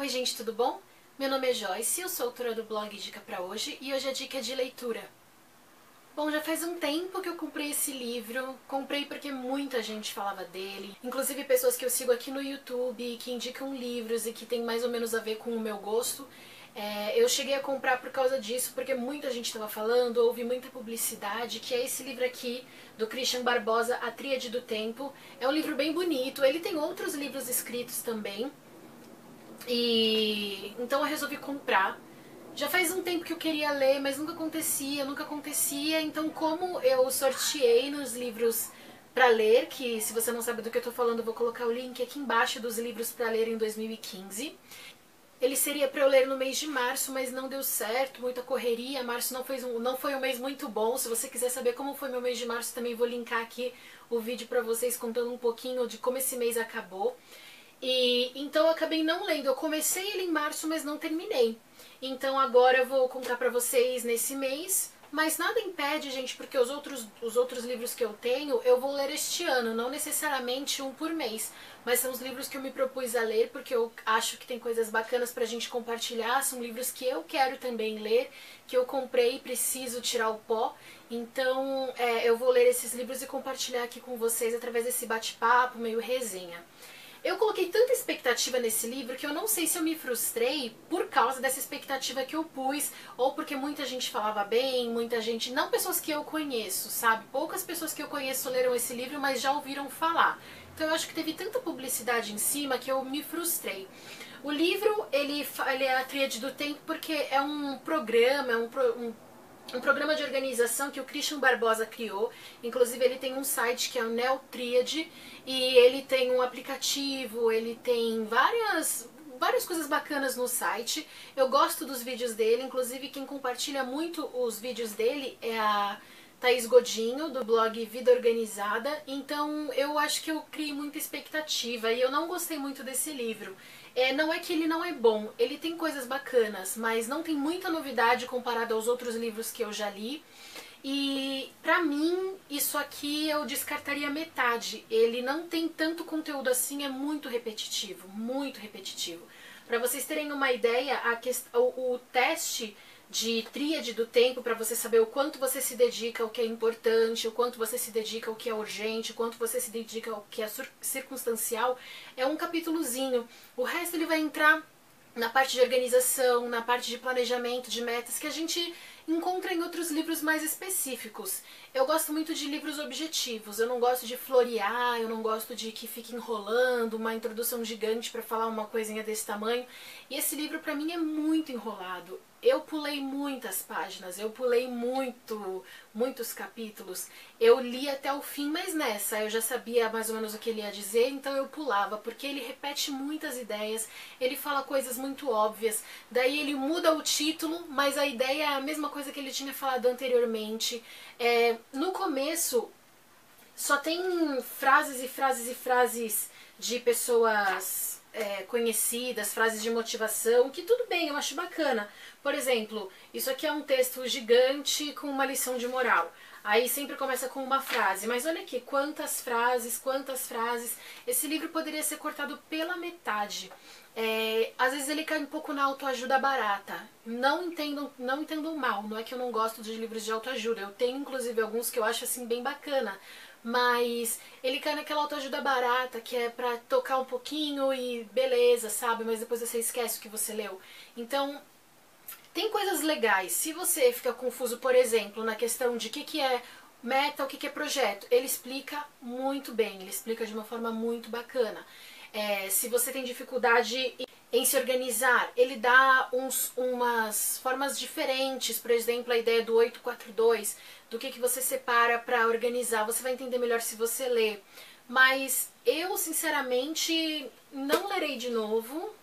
Oi gente, tudo bom? Meu nome é Joyce, eu sou autora do blog Dica Pra Hoje e hoje a dica é de leitura. Bom, já faz um tempo que eu comprei esse livro, comprei porque muita gente falava dele, inclusive pessoas que eu sigo aqui no YouTube, que indicam livros e que tem mais ou menos a ver com o meu gosto. Eu cheguei a comprar por causa disso, porque muita gente estava falando, houve muita publicidade, que é esse livro aqui, do Christian Barbosa, A Tríade do Tempo. É um livro bem bonito, ele tem outros livros escritos também, e então eu resolvi comprar. Já faz um tempo que eu queria ler, mas nunca acontecia. Então, como eu sorteei nos livros para ler, que se você não sabe do que eu tô falando, eu vou colocar o link aqui embaixo dos livros para ler em 2015. Ele seria para eu ler no mês de março, mas não deu certo, muita correria. Março não foi um mês muito bom. Se você quiser saber como foi meu mês de março, também vou linkar aqui o vídeo para vocês contando um pouquinho de como esse mês acabou. E então eu acabei não lendo. Eu comecei ele em março, mas não terminei. Então agora eu vou contar pra vocês nesse mês. Mas nada impede, gente, porque os outros livros que eu tenho, eu vou ler este ano, não necessariamente um por mês. Mas são os livros que eu me propus a ler, porque eu acho que tem coisas bacanas pra gente compartilhar. São livros que eu quero também ler, que eu comprei e preciso tirar o pó. Então eu vou ler esses livros e compartilhar aqui com vocês através desse bate-papo, meio resenha. Eu coloquei tanta expectativa nesse livro que eu não sei se eu me frustrei por causa dessa expectativa que eu pus, ou porque muita gente falava bem, muita gente, não pessoas que eu conheço, sabe? Poucas pessoas que eu conheço leram esse livro, mas já ouviram falar. Então eu acho que teve tanta publicidade em cima que eu me frustrei. O livro, ele é a Tríade do Tempo porque é um programa, um programa de organização que o Christian Barbosa criou. Inclusive ele tem um site que é o Neotríade e ele tem um aplicativo, ele tem várias coisas bacanas no site. Eu gosto dos vídeos dele, inclusive quem compartilha muito os vídeos dele é a Thaís Godinho, do blog Vida Organizada. Então eu acho que eu criei muita expectativa e eu não gostei muito desse livro. Não é que ele não é bom, ele tem coisas bacanas, mas não tem muita novidade comparado aos outros livros que eu já li. E pra mim, isso aqui eu descartaria metade. Ele não tem tanto conteúdo assim, é muito repetitivo, muito repetitivo. Pra vocês terem uma ideia, o teste de tríade do tempo, para você saber o quanto você se dedica ao que é importante, o quanto você se dedica ao que é urgente, o quanto você se dedica ao que é circunstancial, é um capítulozinho. O resto ele vai entrar na parte de organização, na parte de planejamento, de metas, que a gente encontra em outros livros mais específicos. Eu gosto muito de livros objetivos, eu não gosto de florear, eu não gosto de que fique enrolando, uma introdução gigante para falar uma coisinha desse tamanho. E esse livro para mim é muito enrolado. Eu pulei muitas páginas, eu pulei muitos capítulos. Eu li até o fim, mas nessa eu já sabia mais ou menos o que ele ia dizer, então eu pulava, porque ele repete muitas ideias, ele fala coisas muito óbvias, daí ele muda o título, mas a ideia é a mesma coisa que ele tinha falado anteriormente. No começo só tem frases e frases e frases de pessoas conhecidas, frases de motivação, que tudo bem, eu acho bacana. Por exemplo, isso aqui é um texto gigante com uma lição de moral. Aí sempre começa com uma frase, mas olha aqui, quantas frases, quantas frases. Esse livro poderia ser cortado pela metade. Às vezes ele cai um pouco na autoajuda barata. Não entendam mal, não é que eu não gosto de livros de autoajuda. Eu tenho inclusive alguns que eu acho assim bem bacana. Mas ele cai naquela autoajuda barata que é pra tocar um pouquinho e beleza, sabe? Mas depois você esquece o que você leu. Então, tem coisas legais. Se você fica confuso, por exemplo, na questão de o que é meta, o que é projeto, ele explica muito bem, ele explica de uma forma muito bacana. Se você tem dificuldade em se organizar, ele dá umas formas diferentes, por exemplo, a ideia do 8-4-2, do que você separa para organizar, você vai entender melhor se você ler. Mas eu, sinceramente, não lerei de novo,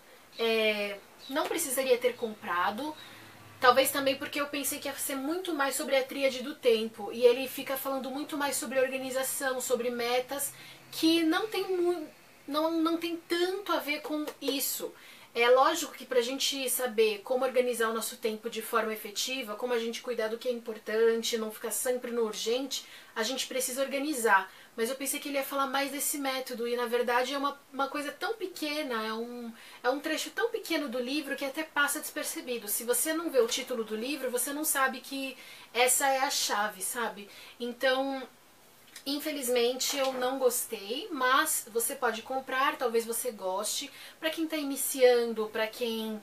não precisaria ter comprado. Talvez também porque eu pensei que ia ser muito mais sobre a tríade do tempo, e ele fica falando muito mais sobre organização, sobre metas, que não tem tanto a ver com isso. É lógico que pra gente saber como organizar o nosso tempo de forma efetiva, como a gente cuidar do que é importante, não ficar sempre no urgente, a gente precisa organizar. mas eu pensei que ele ia falar mais desse método, e na verdade é uma coisa tão pequena, é um trecho tão pequeno do livro que até passa despercebido. Se você não vê o título do livro, você não sabe que essa é a chave, sabe? Então, infelizmente eu não gostei, mas você pode comprar, talvez você goste. Para quem está iniciando, para quem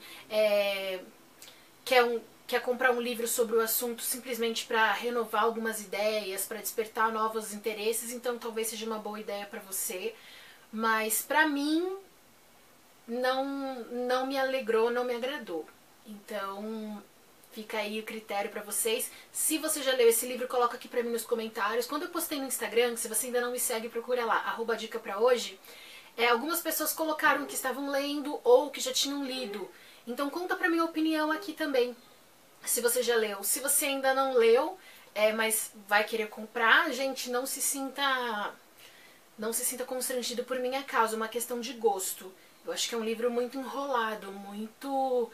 quer comprar um livro sobre o assunto simplesmente para renovar algumas ideias, para despertar novos interesses, então talvez seja uma boa ideia para você. Mas para mim não me alegrou, não me agradou. Então fica aí o critério para vocês. Se você já leu esse livro, coloca aqui para mim nos comentários. Quando eu postei no Instagram, se você ainda não me segue, procura lá, @dica pra hoje. Algumas pessoas colocaram que estavam lendo ou que já tinham lido. Então conta pra mim a opinião aqui também. Se você já leu. Se você ainda não leu, mas vai querer comprar, gente, não se sinta constrangido por minha causa, é uma questão de gosto. Eu acho que é um livro muito enrolado, muito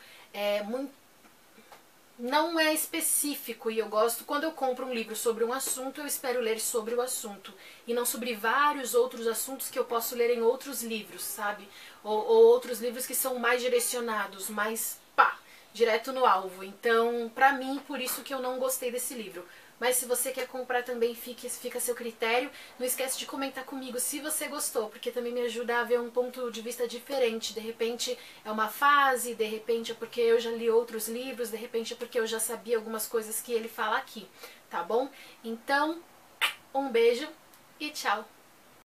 não é específico, e eu gosto, quando eu compro um livro sobre um assunto, eu espero ler sobre o assunto, e não sobre vários outros assuntos que eu posso ler em outros livros, sabe? Ou outros livros que são mais direcionados, mais direto no alvo. Então, pra mim, por isso que eu não gostei desse livro. Mas se você quer comprar também, fica a seu critério. Não esquece de comentar comigo se você gostou, porque também me ajuda a ver um ponto de vista diferente. De repente é uma fase, de repente é porque eu já li outros livros, de repente é porque eu já sabia algumas coisas que ele fala aqui, tá bom? Então, um beijo e tchau!